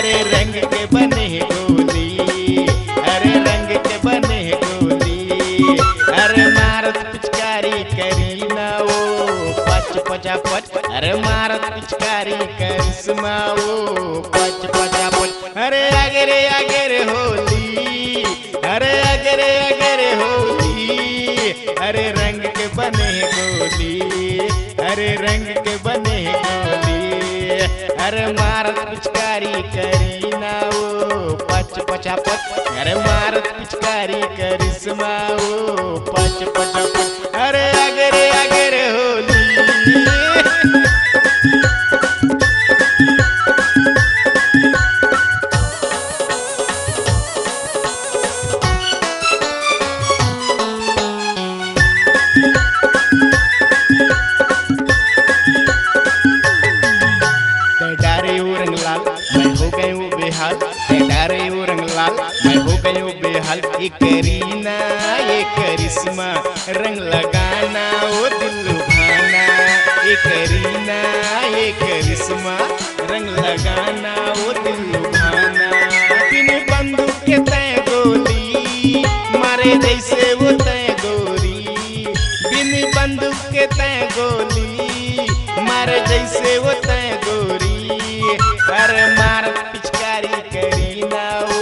अरे रंग के बने गोली, अरे रंग के बने गोली, अरे मारत पिचकारी करी ना वो पच पचा पच, अरे मारत पिचकारी करिश्मा वो पच पचा पच। अरे अगरे होली, अरे अगरे होली, अरे रंग के बने गोली, अरे रंग के बने गोली, अरे मारत पिचकारी करी ना वो पच पचा पच, अरे मारत पिचकारी करिश्मा वो पच पचा पच। अरे अगरे होली। मैं हो गई हूँ बेहाल, डारे वो रंग लाल, मैं हो गई हूँ बेहाल। ये करीना ये करिश्मा रंग लगाना वो दिल लुभाना, ये करीना ये करिश्मा रंग लगाना वो दिल लुभाना। बिन बंदूक के तय गोली मारे जैसे वो तय गोरी, बिन बंदूक के तय गोली मारे जैसे वो तय गोरी, अरे मारत पिचकारी करी ना वो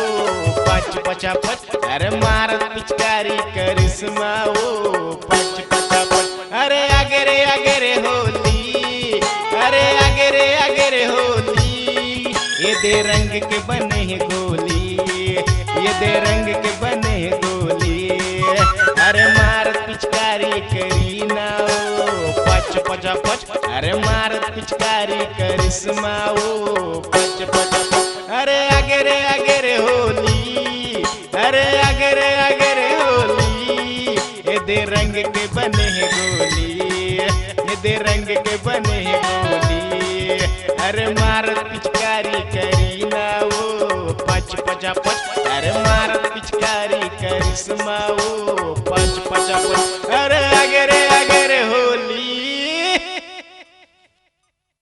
पच पचा पच, अरे मारत पिचकारी करिश्मा वो पच पचा पच। अरे अगरे होली, अरे अगरे होली, ये दे रंग के बने गोली, ये दे रंग के बने गोली, अरे मारत पिचकारी करी ना वो पच पचा पच, अरे मारत पिचकारी करिश्मा वो पच पचा पच। अरे अगरे होली, अरे अगरे होली, ये दे रंग के बने गोली, ये दे रंग के बने गोली, अरे मारत पिचकारी करी ना वो पच पचा पच, अरे मारत पिचकारी करिश्मा वो पच